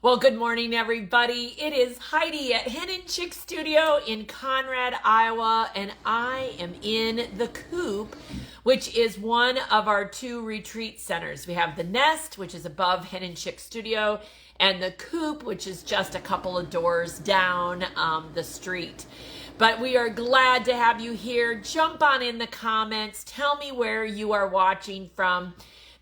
Well, good morning, everybody. It is Heidi at Hen and Chick Studio in Conrad, Iowa, and I am in the Coop, which is one of our two retreat centers. We have the Nest, which is above Hen and Chick Studio, and the Coop, which is just a couple of doors down the street. But we are glad to have you here. Jump on in the comments. Tell me where you are watching from.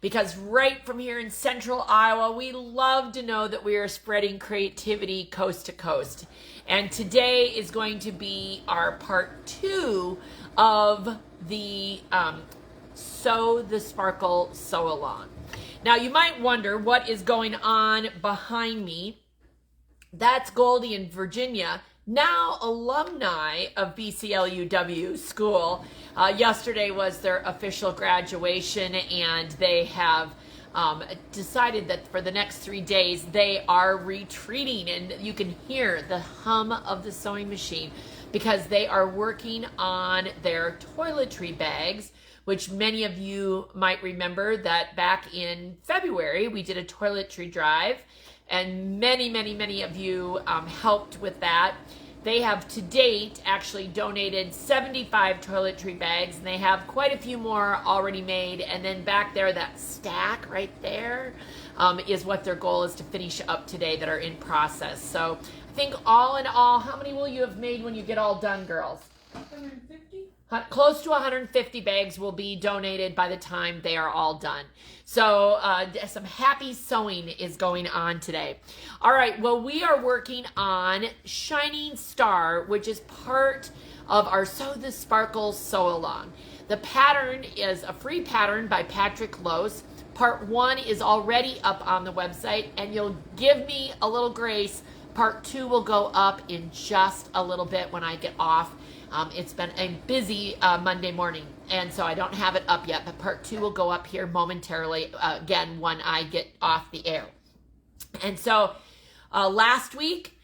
Because right from here in central Iowa, we love to know that we are spreading creativity coast to coast. And today is going to be our part 2 of the Sew the Sparkle Sew Along. Now you might wonder what is going on behind me. That's Goldie in Virginia, now alumni of BCLUW school. Yesterday was their official graduation, and they have decided that for the next 3 days they are retreating, and you can hear the hum of the sewing machine because they are working on their toiletry bags, which many of you might remember that back in February we did a toiletry drive, and many of you helped with that. They have to date actually donated 75 toiletry bags, and they have quite a few more already made. And then back there, that stack right there is what their goal is to finish up today that are in process. So I think all in all, how many will you have made when you get all done, girls? 150? Close to 150 bags will be donated by the time they are all done. So some happy sewing is going on today. All right, well, we are working on Shining Star, which is part of our Sew the Sparkle Sew Along. The pattern is a free pattern by Patrick Lose. Part 1 is already up on the website, and you'll give me a little grace. Part 2 will go up in just a little bit when I get off. It's been a busy Monday morning, and so I don't have it up yet, but part 2 will go up here momentarily, again, when I get off the air. And so last week,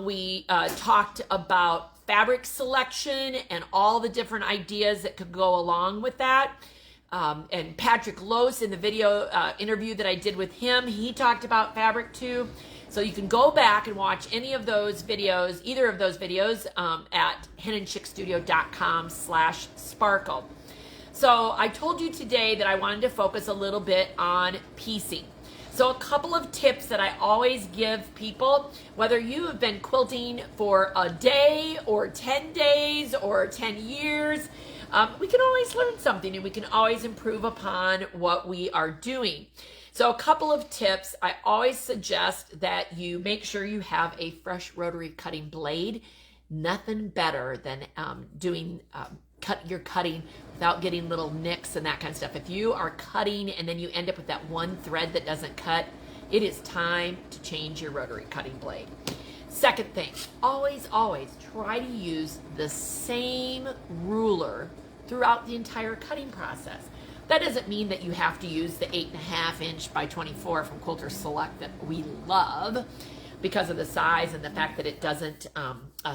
we talked about fabric selection and all the different ideas that could go along with that. And Patrick Lose, in the video interview that I did with him, he talked about fabric too. So you can go back and watch any of those videos, either of those videos, at henandchickstudio.com/sparkle. So I told you today that I wanted to focus a little bit on piecing. So a couple of tips that I always give people, whether you have been quilting for a day or 10 days or 10 years, we can always learn something, and we can always improve upon what we are doing. So a couple of tips. I always suggest that you make sure you have a fresh rotary cutting blade. Nothing better than doing your cutting without getting little nicks and that kind of stuff. If you are cutting and then you end up with that one thread that doesn't cut, it is time to change your rotary cutting blade. Second thing, always try to use the same ruler throughout the entire cutting process. That doesn't mean that you have to use the 8.5 inch by 24 from Quilter Select that we love because of the size and the fact that it doesn't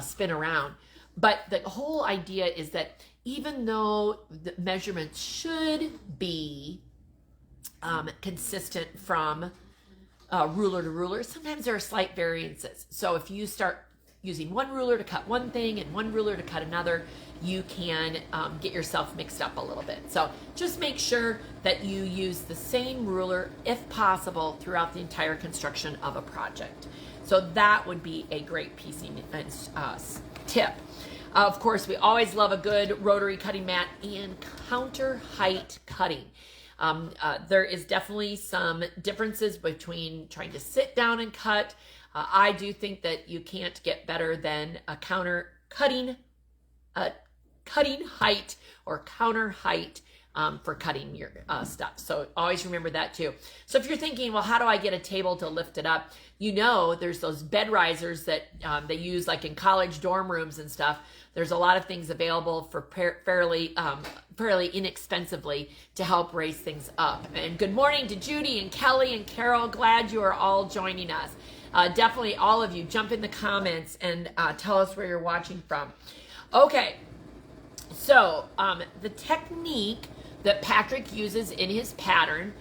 spin around. But the whole idea is that even though the measurements should be consistent from ruler to ruler, sometimes there are slight variances. So if you start using one ruler to cut one thing and one ruler to cut another, you can get yourself mixed up a little bit. So just make sure that you use the same ruler, if possible, throughout the entire construction of a project. So that would be a great piecing tip. Of course, we always love a good rotary cutting mat and counter height cutting. There is definitely some differences between trying to sit down and cut. I do think that you can't get better than a cutting height or counter height for cutting your stuff. So always remember that too. So if you're thinking, well, how do I get a table to lift it up? You know, there's those bed risers that they use like in college dorm rooms and stuff. There's a lot of things available for fairly inexpensively to help raise things up. And good morning to Judy and Kelly and Carol. Glad you are all joining us. Definitely all of you, jump in the comments and tell us where you're watching from. Okay, so the technique that Patrick uses in his pattern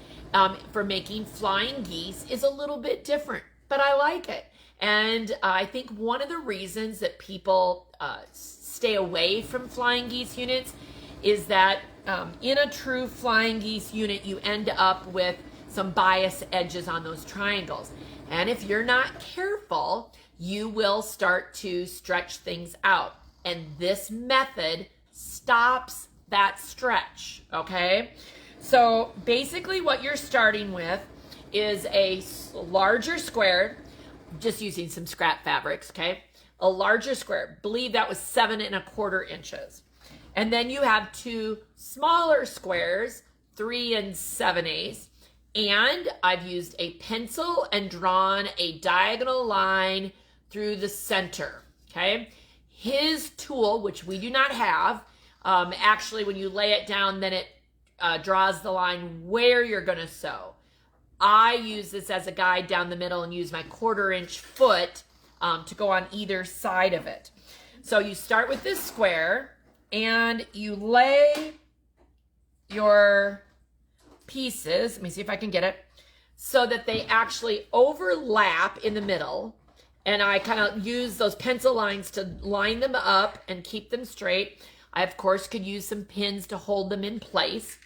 for making flying geese is a little bit different. but I like it. And I think one of the reasons that people stay away from Flying Geese units is that in a true Flying Geese unit, you end up with some bias edges on those triangles. And if you're not careful, you will start to stretch things out. And this method stops that stretch, okay? So basically what you're starting with is a larger square, just using some scrap fabrics, okay? A larger square, believe that was 7 1/4 inches. And then you have 2 smaller squares, 3 7/8. And I've used a pencil and drawn a diagonal line through the center, okay? His tool, which we do not have, actually when you lay it down, then it draws the line where you're gonna sew. I use this as a guide down the middle and use my 1/4 inch foot to go on either side of it. So you start with this square and you lay your pieces, let me see if I can get it, so that they actually overlap in the middle. And I kind of use those pencil lines to line them up and keep them straight. I, of course, could use some pins to hold them in place.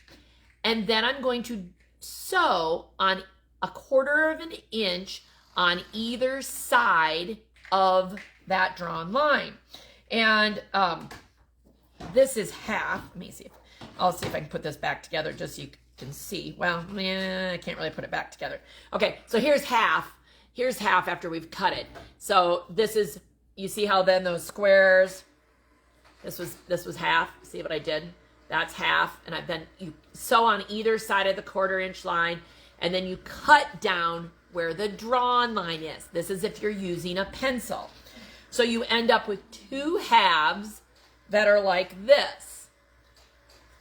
And then I'm going to sew on 1/4 inch on either side of that drawn line. And this is half. Let me see. I'll see if I can put this back together just so you can see. Well, I can't really put it back together. Okay, so here's half. Here's half after we've cut it. So this is, you see how then those squares, this was half. See what I did? That's half. And then you sew on either side of the 1/4 inch line, and then you cut down where the drawn line is. This is if you're using a pencil. So you end up with 2 halves that are like this.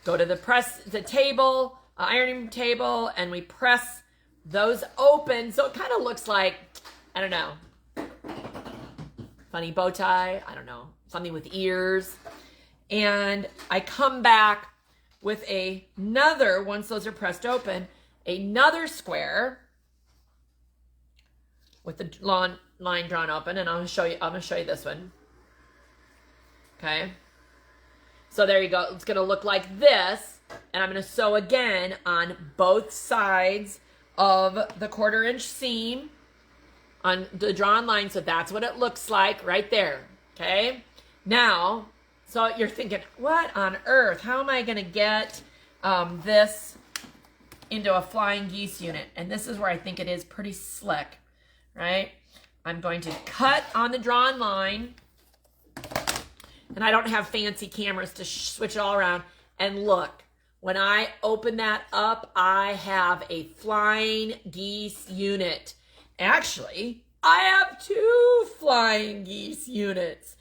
Go to the table, ironing table, and we press those open. So it kind of looks like, I don't know, funny bow tie, I don't know, something with ears. And I come back with another, once those are pressed open, another square with the line drawn open, and I'm gonna show you this one. Okay. So there you go. It's gonna look like this, and I'm gonna sew again on both sides of the 1/4 inch seam on the drawn line. So that's what it looks like right there. Okay. Now, so you're thinking, what on earth? How am I gonna get this into a Flying Geese unit? And this is where I think it is pretty slick, right? I'm going to cut on the drawn line, and I don't have fancy cameras to switch it all around. And look, when I open that up, I have a Flying Geese unit. Actually, I have 2 Flying Geese units.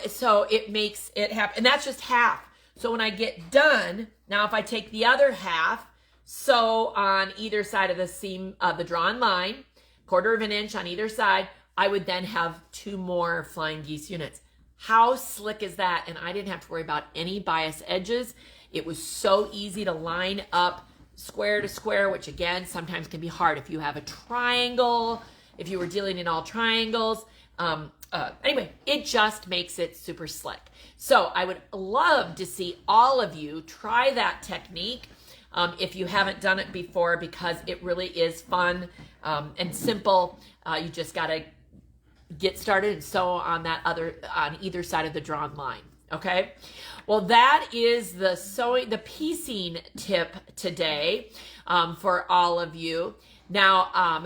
So it makes it happen. And that's just half. So when I get done, now if I take the other half, sew on either side of the seam of the drawn line, 1/4 inch on either side, I would then have 2 more Flying Geese units. How slick is that? And I didn't have to worry about any bias edges. It was so easy to line up square to square, which again, sometimes can be hard if you have a triangle, if you were dealing in all triangles. Anyway, it just makes it super slick. So I would love to see all of you try that technique if you haven't done it before, because it really is fun and simple. You just got to get started and sew on on either side of the drawn line. Okay. Well, that is the piecing tip today for all of you. Now,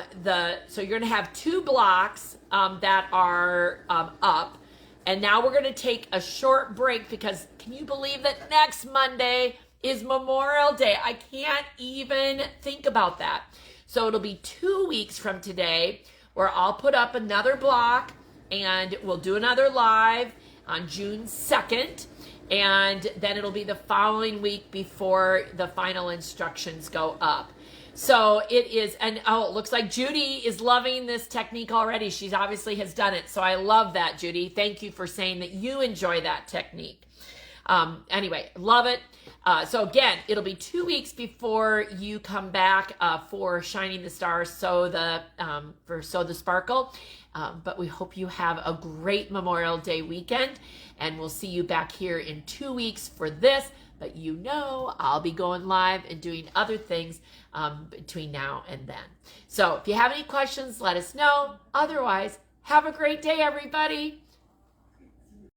so you're going to have 2 blocks that are up. And now we're going to take a short break because can you believe that next Monday is Memorial Day? I can't even think about that. So it'll be 2 weeks from today where I'll put up another block and we'll do another live on June 2nd. And then it'll be the following week before the final instructions go up. So it is, and oh, it looks like Judy is loving this technique already. She obviously has done it. So I love that, Judy. Thank you for saying that you enjoy that technique. Anyway, love it. So again, it'll be 2 weeks before you come back for Shining the Stars, Sew the Sparkle. But we hope you have a great Memorial Day weekend, and we'll see you back here in 2 weeks for this. But you know I'll be going live and doing other things between now and then. So if you have any questions, let us know. Otherwise, have a great day, everybody.